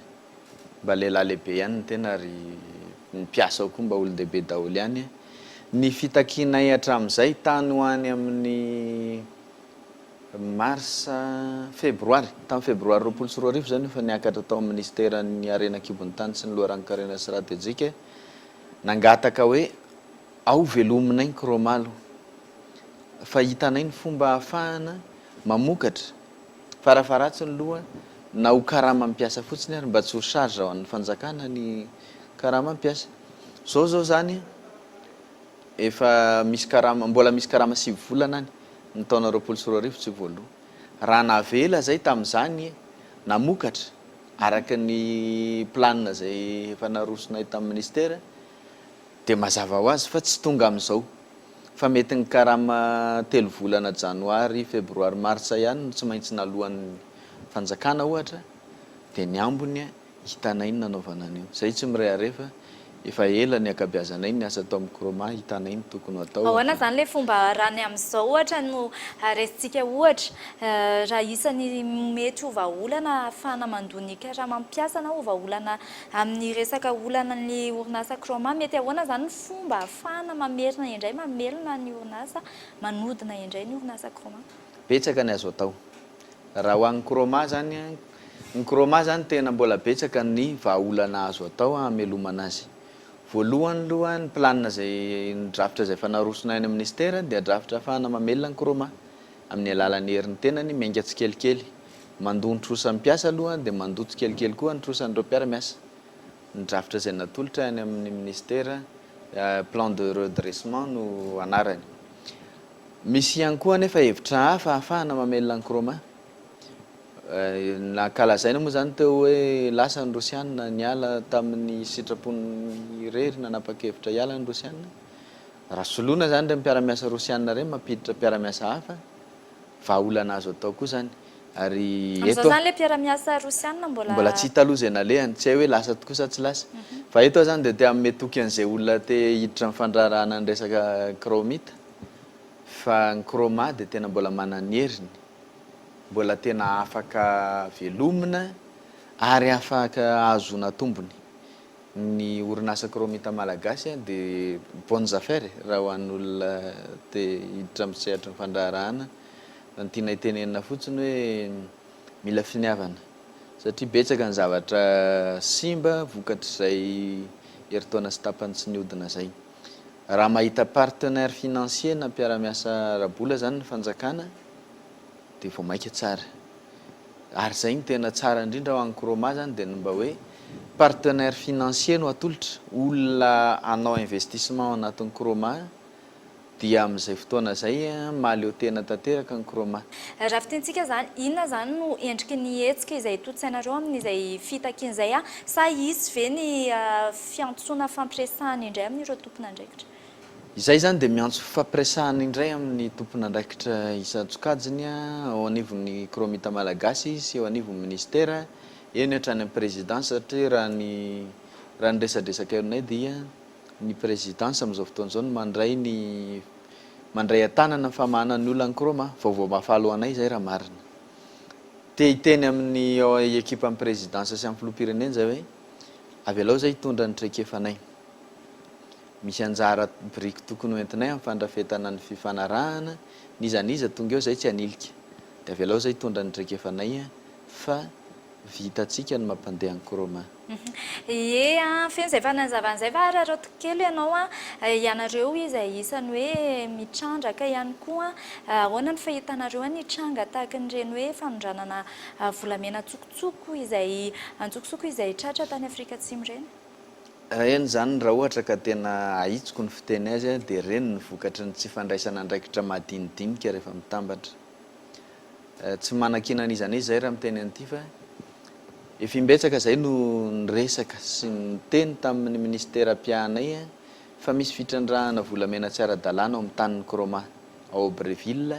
S22: Mba lehilahy lehibe ihany ny tena ary ny mpiasa ao koa mba olon-dehibe daholo ihany. Ny fitakiana hatramin'izay tany ho any amin'ny mars febroary tamin'ny febroary 24 zany efa niakatra tao amin'ny ministeran'ny arena kibon'ny tany sy ny loharankarena stratejika nangataka hoe ao velominay ny kromalo fa hitanay ny fomba ahafahana mamokatra farafaratsy ny loha na ho karama mampiasa fotsiny ary mba tsy ho charge ao amin'ny fanjakana ny karama mampiasa zao zany efa misy karama mbola misy karama 7 volana any ny taona 24 tsy voaloha raha navela zay tamin'izany namokatra araka ny planina zay efa narosonay tamin'ny ministera dia mazava ho azy fa tsy tonga amin'izao fa mety ny karama 3 volana janoary febroary marsa ihany tsy maintsy nalohan'ny fanjakana ohatra dia ny ambony hitanay ny nanaovana an'io zay tsy mireharefa efa ela ny akabiazanay ny asa tao amin'ny kroma hitanay ny tokony atao.
S1: Ahoana zany le fomba rany amin'izao ohatra no resitsika ohatra raha isany mety ho vahaolana ahafahana mandony karama mampiasa na ho vahaolana amin'ny resaka olana ny orinasa kroma mety ahoana zany ny fomba ahafahana mamerina indray mamelona ny orinasa manodina indray ny orinasa kroma?
S22: Betsaka ny azo atao raha ho an'ny kroma zany ny kroma zany tena mbola betsaka ny vahaolana azo atao hamelomana azy. Voalohany aloha ny planina zay ny drafitra zay fanarosonay any amin'ny ministera dia drafitra ahafahana mamelona ny kroma amin'ny alalan'ny herin'ny tenany miainga tsikelikely mandoa ny trosa mpiasa aloha dia mandoa tsikelikely koa ny trosan'ireo mpiara-miasa. Ny drafitra zay natolotra any amin'ny ministera plan de redressement no anarany. Misy ihany koa nefa hevitra hafa ahafahana mamelona ny kroma. Nakalazaina moa zany teo hoe lasa ny rosianina niala tamin'ny sitrapon'ny irery nanapa-kevitra hiala ny rosianina raha soloina zany re mpiara-miasa rosianina reny mampiditra mpiara-miasa hafa vahaolana azo atao koa zany ary
S1: eto zany le mpiara-miasa rosianina
S22: mbola tsy hita aloha zay nalehany tsy hay hoe lasa kosa tsy lasa fa eto zany dia tea metoky an'izay olona te hiditra amin'ny fandrarahana ny resaka kromita fa ny kroma dia tena mbola manany heriny mbola tena afaka velomina ary afaka azona tombony ny orinasa kromita malagasy dia bonnes affaires raha ho an'olona te hiditra amin'ny sehatra ny fandraharahana ny tiana hitenenina fotsiny hoe mila finiavana satria betsaka ny zavatra simba vokatr'izay heritaona sy tapany tsy nihodina zay raha mahita partenaire financier na mpiara-miasa rabola zany ny fanjakana dia vao maika tsara ary zay ny tena tsara indrindra ho an'ny kroma zany dia mba hoe partenaire financier no atolotra olona anao investissement anatin'ny kroma dia amin'izay fotoana zay mahaleo tena tanteraka ny kroma.
S1: Raha fitentsika zany inona zany no endriky ny hetsika izay totsainareo amin'izay fitakian'izay sa isy ve ny fiantsoana fampiresahana indray amin'ireo tompon'andraikitra?
S22: Izay zany dia miantso fampiresahana indray amin'ny tompon'andraikitra isan-tsokajiny ao anivon'ny kromita malagasy sy ao anivon'ny ministera eny hatrany amin'ny présidence satria raha ny resadresaka erinay dia ny présidence amin'izao fotoana izao mandray atanana famahana ny olona ny kroma vaovao mahafaly anay zay raha marina te hiteny amin'ny ekipa amin'ny présidence sy amin'ny filoham-pirenena zay hoe avelao zay hitondra ny traikefanay misy anjara biriky tokony hoentinay amin'ny fandrafetana ny fifanarahana nizaniza tonga eo zay tsy hanilika dia avelao zay hitondra ny traikefanay fa vitatsika ny mampandeha ny kroma.
S1: Feno zay fananzavan'izay fa raroto kely ianao ianareo izay isany hoe mitrandraka ihany koa ahoana ny fahitanareo ny tranga tahaka n'ireny hoe fanondranana volamena tsokotsoko izay tratra tany Afrika Atsimo ireny?
S22: eny zany raha ohatra ka tena ahitsoko ny fiteny azy dia reny ny vokatry ny tsy fandraisana andraikitra madinidinika rehefa mitambatra. Tsy manakinan'izany izy zay raha miteny an'ity fa efa imbetsaka zay no nyresaka sy ny teny tamin'ny ministera piahanay fa misy fitrandrahana volamena tsy ara-dalàna ao amin'ny tanin'ny Kroma ao Breville,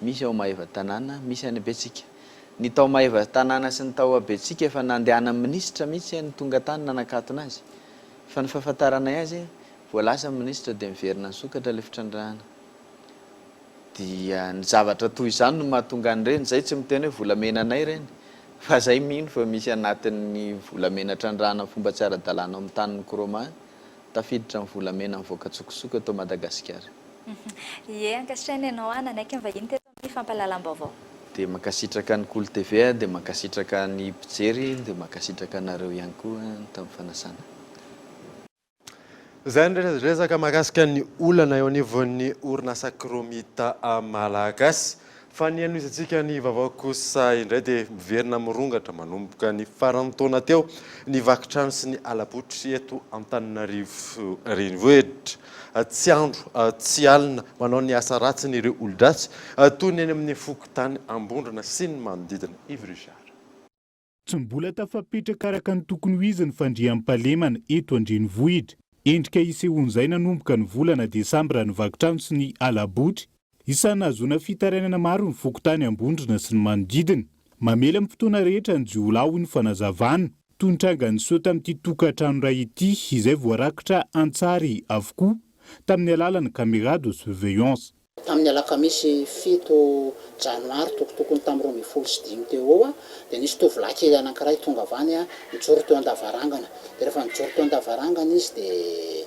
S22: misy ao Maeva tanàna, misy any Betsika. Ny tao Maeva tanàna sy ny tao Betsika efa nandehana ministra mihitsy ny tonga tany nanakatona azy. Fa ny fahafantaranay azy voalasa ministra dia miverina ny sokatra le fitrandrahana. Dia ny zavatra toy izany no mahatonga an'ireny, zay tsy miteny hoe volamena anay ireny, fa zay mino fa misy anatin'ny volamena trandrahana fomba tsy ara-dalàna ao amin'ny tanin'ny Kroma tafiditra amin'ny volamena mivoaka tsokotsoko atao Madagasikara.
S1: Ie, ankasitrahany ianao nanaiky ny vahiny teto amin'ny fampahalalam-baovao.
S22: Dia makasitraka ny Cool TV, dia makasitraka ny mpijery, dia makasitraka nareo ihany koa tamin'ny fanasana.
S3: Zay resaka mahakasika ny olana eo anivon'ny orinasa Kromita malagasy. Fa ny anoisantsika ny vaovao kosa indray dia miverina mirongatra manomboka ny faran'ny taona teo ny vakitrano sy ny alabotry eto Antananarivo renivohitra. Tsy andro tsy alina manao ny asa ratsy ny ireo olon-dratsy toy ny eny amin'ny fokotany Ambondrona sy ny manodidina. Yves Richard.
S14: Tsy mbola tafapetraka araka ny tokony ho izy ny fandriam-pahalemana eto an-drenivohitra. Endrika isehon'izay nanomboka ny volana Desambra ny vakitrano sy ny alabotry. Isany nahazoana fitarainana maro ny fokotany Ambondrona sy ny manodidina. Mamela amin'ny fotoana rehetra ny jiolao ny fanazavana. Toy ny tranga niseho tamin'ity tokantrano iray ity izay voarakitra an-tsary avokoa tamin'ny alalan'ny caméra de surveillance.
S5: Tamin'ny alakamisy 7 janoary tokotokony tamin'ny 2015 teo dia nisy tovolahy kely anankiray tonga avany mijoro teo an-davarangana. Dia rehefa mijoro teo an-davarangana izy dia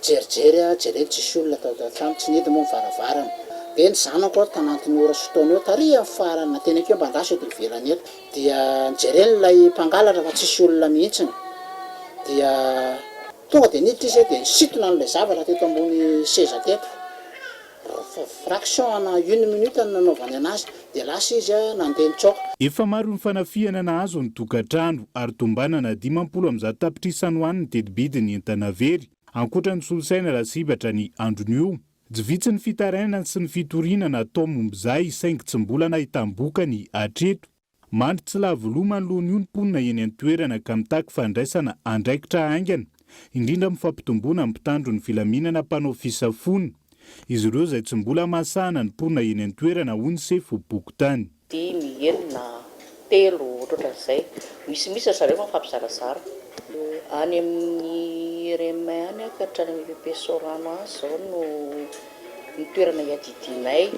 S5: jerijery tsisy olona tao an-trano, tsy nidy moa mivaravarana. Dia ny zanako tanantiny ora sy taona eo taria amin'ny farany nateny akeo ambandasy eto ivelany eto. Dia nijereny ilay mpangalatra fa tsisy olona mihitsiny. Dia tonga dia niditra izy dia nisitona an'ilay zavatra teto ambony seza teto. Fraction ana 1 minute ny nanaovany anazy dia lasa izy nandeha nitsoaka.
S14: Efa maro ny fanafihana nahazo ny tokantrano ary tombanana 570 tapitrisa ho an'ny tedibidiny entana very. Ankoatra ny solosaina rasibatra ny androny io. Tsy vitsy ny fitarainana sy ny fitorinana atao momba izay saingy tsy mbola nahitam-boka ny hatreto. Mandry tsy lavoloma ny lohany io ny mponina eny an-toerana ka mitaky fandraisana andraikitra aingana, indrindra mifampitombona amin'ny mpitandro ny filaminana mpanao fisafona. Izy ireo izay tsy mbola mahasahana ny mponina eny an-toerana hoy ny sefo bokotany.
S6: 5 enina 3 ohatran'izay. Misy zareo mifampizarazara. Any amin'ny Remay any ka hatrany amin'ny PP Sorano any zao no ny toerana iadidinay.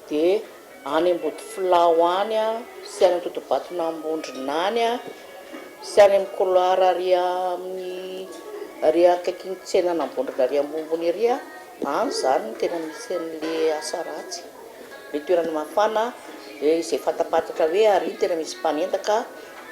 S6: Dia any Ambody Filao any sy any Totobatona Ambondrona any sy any amin'ny couloir ary akaiky ny tsenana Ambondrona ary ambonimbony ary any zany tena misy an'le asa ratsy. Le toerana mafana izay fatapatatra hoe ary tena misy mpanendaka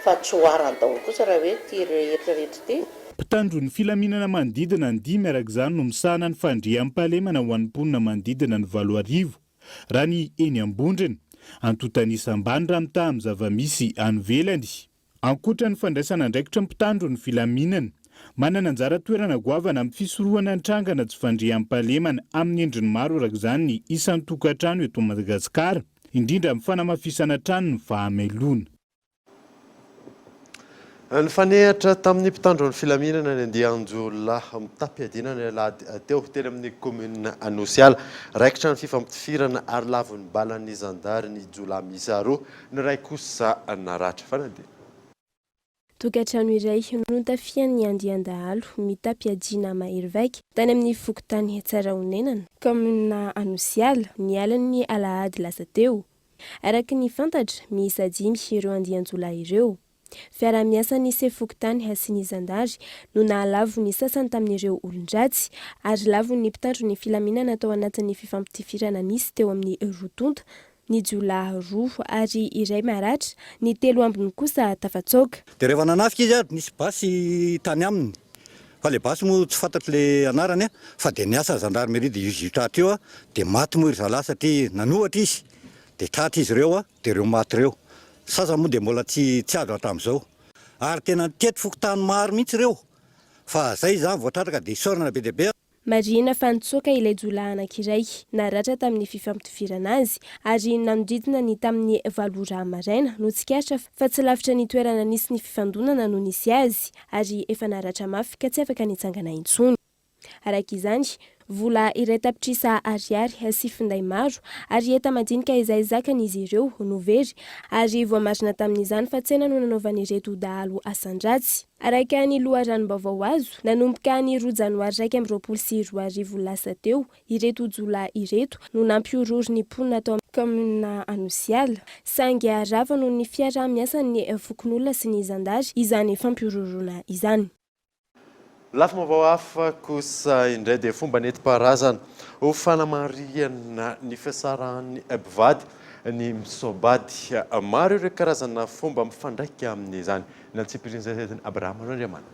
S6: fa tsy hoarany daholo kosa raha hoe ty rehetrarehetra ty.
S14: Mpitandro ny filaminana manodidina ny 10 araka izany no misahana ny fandriam-pahalemana ho an'ny mponina manodidina ny 7 arivo. Raha ny eny Ambondrona, Antotanisa ambany raha mitaha amin'ny zava-misy any velany. Ankoatra ny fandraisana andraikitra mpitandro ny filaminana, manana anjara toerana goavana amin'ny fisorohana ny trangana tsy fandriam-pahalemana amin'ny endriny maro araka izany ny isan'ny tokantrano eto Madagasikara, indrindra amin'ny fanamafisana trano ny vahamelona.
S3: Ny fanehatra tamin'ny mpitandro ny filaminana ny andian-jolahy mitapy-adina ny lady teo teny amin'ny commune Anosiala. Raikitra ny fifampitifirana ary lavon'ny balan'ny zandary ny jolahy miisa 2 ny ray kosa naratra fanadina.
S10: Tokantrano iray notafian'ny andian-dahalo mitapy-adina mahery vaika tany amin'ny fokotany Tsaraonenana, commune Anosiala, nialan'ny alahady lasa teo. Araka ny fantatra, miisa 5 ireo andian-jolahy ireo. Fiara-miasan'ny sefokotany sy ny zandary no nahalavo ny sasany tamin'ireo olon-dratsy ary lavo ny mpitandro ny filaminana tao anatin'ny fifampitifirana nisy teo amin'ny rotonta, ny jolahy 2 ary iray maratra, ny 3 ambiny kosa tafatsoka.
S23: Dia rehefa nanafika izy nisy basy tany aminy. Fa le basy moa tsy fantatro le anarany fa dia niasa zandarmerie dia izy tratra eo dia maty moa ry zalahy satria nanohatra izy. Dia tratra izy ireo dia ireo maty ireo. Sasa moa dia mbola tsy azo hatramin'izao. Ary tena tety fokotany maro mihitsy ireo. fa zay zany voatratraka dia isorana be deabe.
S10: Marina fantsoaka ilay jola anankiray naratra tamin'ny fifampitovirana azy ary nanodidina ny tamin'ny 7 maraina no tsikaritra fa tsy lavitra ny toerana nisy ny fifandonana no nisy azy ary efa naratra mafy ka tsy afaka nitsangana intsony. Arak'izany vola iray tapitrisa ariary sy finday maro ary eta madinika izay zakan'izy ireo no very ary voamarina tamin'izany fa tsena no nanaovan'ireto dahalo asandratsy. Araka ny loharanom-baovao azo nanomboka ny 2 janoary 2024 lasa teo ireto jola ireto no nampiorory ny mponina tao komina Anosiala sangy arava no ny fiarah-miasa ny fokon'olona sy ny zandary izany fampiororona izany.
S3: Lafa mavao hafa kosa indray dia fomba nentim-paharazana ho fanamariana ny fiasaran'ny mpivady ny misobady maro ireo karazana fomba mifandraika amin'izany nantsipirian'izay Abraham Andriamana.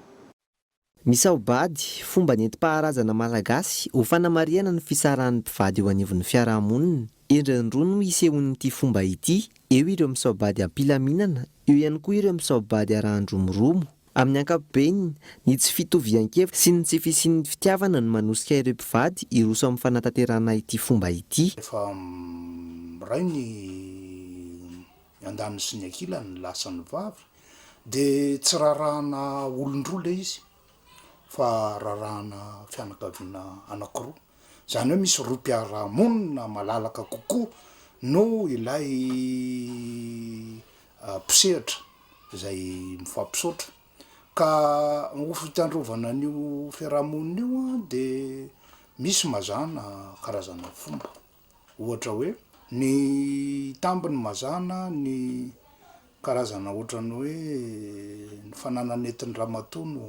S7: Misaobady fomba nentim-paharazana malagasy ho fanamariana ny fisaran'ny mpivady eo anivon'ny fiarahamonina. Endriny roa no isehon'ity fomba ity, eo ireo misaobady am-pilaminana, eo ihany koa ireo misaobady arahandromoromo. Amin'ny ankapobeny, ny tsy fitovian-kevitra sy ny tsy fisian'ny fitiavana no manosika ireo mpivady iroso amin'ny fanatanterana ity fomba ity.
S8: Efa ray ny andaminy sy ny ankilany lasan'ny vavy dia tsy rarahana olon-droa le izy fa rarahana fianakaviana anankiroa. Zany hoe misy roa mpiara-monina malalaka kokoa no ilay mpisehatra izay mifampisaotra. Ka ho fitandrovana an'io fiarahamonina io dia misy mazana karazana fomba. Ohatra hoe ny tambiny mazana ny karazana ohatrany hoe ny fanananetiny ramatoa no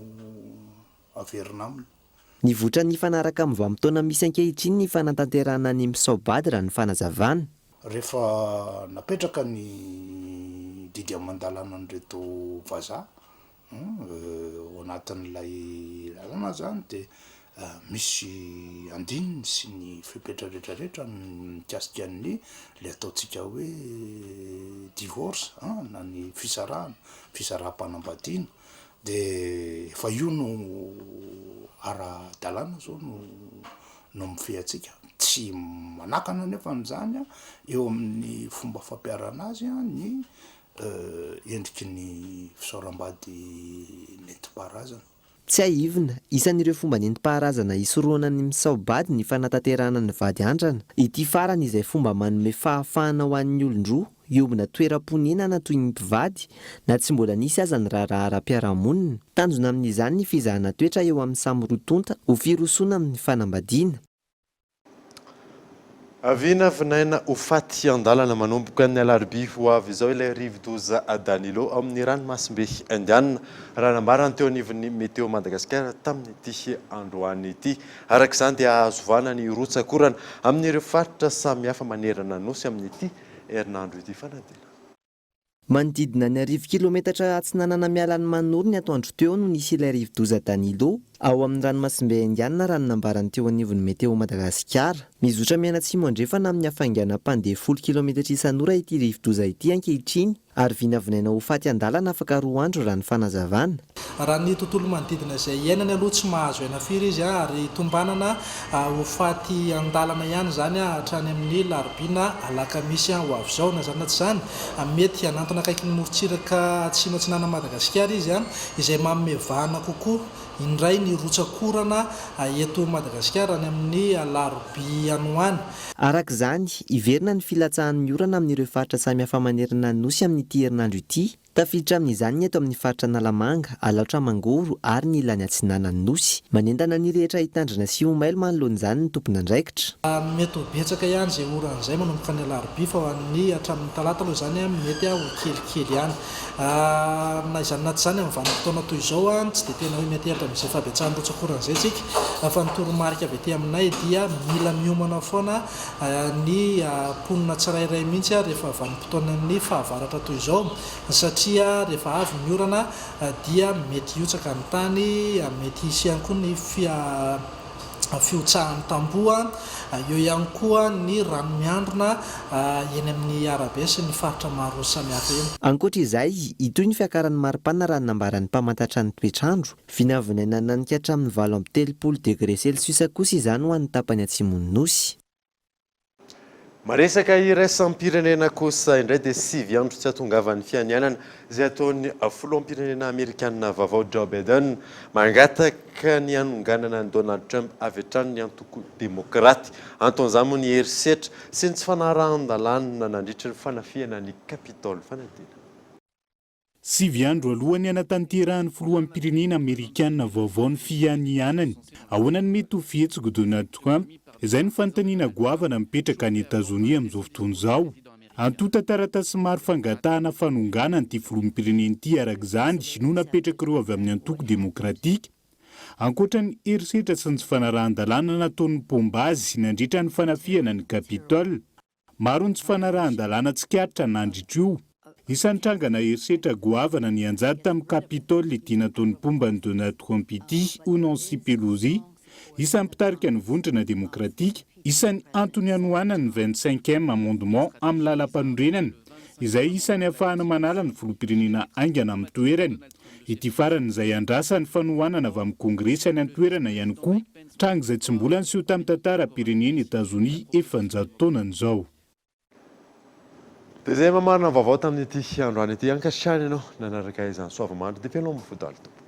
S8: averina aminy.
S7: Ny votra ny fanaraka amin'ny vanim-potoana misy ankehitriny ny fanatanterana ny misaobady raha ny fanazavana.
S8: Rehefa napetraka ny didy amandalana an'ireto vazaha ao anatin'ilay lalana zany dia misy andininy sy ny fepetra rehetrarehetra mikasika ny le ataontsika hoe divorce na ny fisaraha-panambadiana dia efa io no ara-dalàna zao no mifehantsika. Tsy manakana nefa n'izany eo amin'ny fomba fampiarana azy ny endriky ny fisaoram-bady nentim-paharazana.
S7: Tsy aivina, isan'ireo fomba nentim-paharazana isoroana ny misaobady ny fanatanterana ny vady andrana. Ity farany izay fomba manome fahafahana ho an'ny olon-droa hiomina toeram-ponenana toy ny mpivady na tsy mbola nisy aza ny raharaha-piarahamonina. Tanjona amin'izany ny fizahana toetra eo amin'ny samy roa-tonta ho firosoana amin'ny fanambadiana.
S3: Avina vinaina ho faty an-dalana manomboka ny alarobia ho avy izao ilay rivo-doza Danilo amin'ny ranomasimbe indianina raha nambarany teo anivon'ny Meteo Madagasikara tamin'ity androany ity. Arak'izany dia azovana ny rotsakorana amin'ireo faritra samihafa manerana nosy amin'ity herinandro ity fanadina.
S7: Manodidina ny 10 kilometatra atsinanana mialan'ny manoro ny atoandro teo no nisy ilay rivo-doza Danilo ao amin'ny ranomasimbe indianina raha nambarany teo anivon'ny Meteo Madagasikara. Mizotra mianatsimo andrefana amin'ny hafainganam-pandeha 10 kilometatra isan'ora ity rivo-doza ity ankehitriny ary vinavinaina ho faty an-dalana afaka 2 andro raha ny fanazavana.
S9: Raha ny tontolo manodidina izay iainany aloha tsy mahazo aina firy izy ary tombanana ho faty an-dalana ihany zany hatrany amin'ny larobina alakamisy ho avy izao na zany tsy zany mety hanantona akaiky ny morontsiraka atsimo atsinana Madagasikara izy izay manome vahana kokoa indray ny rotsakorana eto Madagasikara ny amin'ny larobia anoany.
S7: Arak'izany iverina ny filatsahan'ny orana amin'ireo faritra samihafa manerana nosy amin'ity herinandro ity. Tafiditra amin'izany eto amin'ny faritra Nalamanga, Alaotra Mangoro ary ny ilany atsinanany nosy. Manentana ny rehetra hitandrina sy homailo manoloan'izany ny tompona andraikitra.
S9: Mety ho betsaka ihany izay oran'izay manomboka ny alarobia fa ho an'ny hatramin'ny talata aloha izany mety ho kelikely ihany. Na izany na tsy izany amin'ny vanim-potoana toy izao tsy dia tena hoe mety hevitra amin'izay fahabetsahan'ny rotsakoran'izay tsika fa ny toromarika avy ety aminay dia mila miomana foana ny mponina tsirairay mihitsy rehefa vanim-potoanan'ny fahavaratra toy izao satria rehefa avy ny orana dia mety hiotsaka amin'ny tany, mety hisy ihany koa ny fiotsahan'ny tamboa, eo ihany koa ny rano miandrona eny amin'ny arabe sy ny faritra maro samihafa eny.
S7: Ankoatra izay, itoy ny fiakaran'ny maripana raha nambaran'ny mpamantatra ny toetrandro. Vinavinaina nanika hatramin'ny 27 degré celsius kosa izany ho an'ny tapany atsimon'ny nosy.
S3: Maresaka iraisam-pirenena kosa indray dia 9 andro tsy hahatongavan'ny fianianana izay ataon'ny filoham-pirenena Amerikanina vaovao Joe Biden mangataka ny hanonganana ny Donald Trump avy hatrany ny antoko demokraty. Anton'izany moa ny herisetra sy ny tsy fanarahan-dalàna nandritra ny fanafiana ny Capitol fanadina.
S14: 9 andro alohany anatanterahany filoham-pirenena Amerikanina vaovao ny fianianany. Ahoana ny mety ho fihetsika Donald Trump? Izay ny fanontaniana goavana mipetraka any Etazonia amin'izao fotoana izao. Antota taratasy maro fangatahana fanongana an'ity filoham-pirenena ity araka izany no napetraka ireo avy amin'ny antoko demokratika. Ankoatra ny herisetra sy ny tsy fanarahan-dalàna nataon'ny pombazy nandritra ny fanafiana ny Capitol. Maro ny tsy fanarahan-dalàna tsikatra nandritra io. Isan'ny trangana herisetra goavana ny anjady tamin'ny Capitol ity nataon'ny pomban'ny Donald Trump ity ho Nancy Pelosi. Isan'ny mpitarika ny vondrona demokratika, isan'ny antony hanohanana ny 25e amendement amin'ny lalam-panorenana, izay isan'ny ahafahana manala ny filoham-pirenena aingana amin'ny toerany. Ity farany izay andrasany fanohanana avy amin'ny kongresy any an-toerana ihany koa, tranga izay tsy mbola niseho tamin'ny tantaram-pirenen'i Etazonia 700 taonany izao.
S3: Dia izay mamarina ny vaovao tamin'ity androany ity ankasitrahany ianao nanaraka izany soavamandry dia pialao amin'ny fodalo tompoko.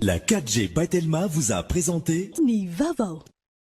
S11: La 4G by Telma vous a présenté
S20: Ni Vavao.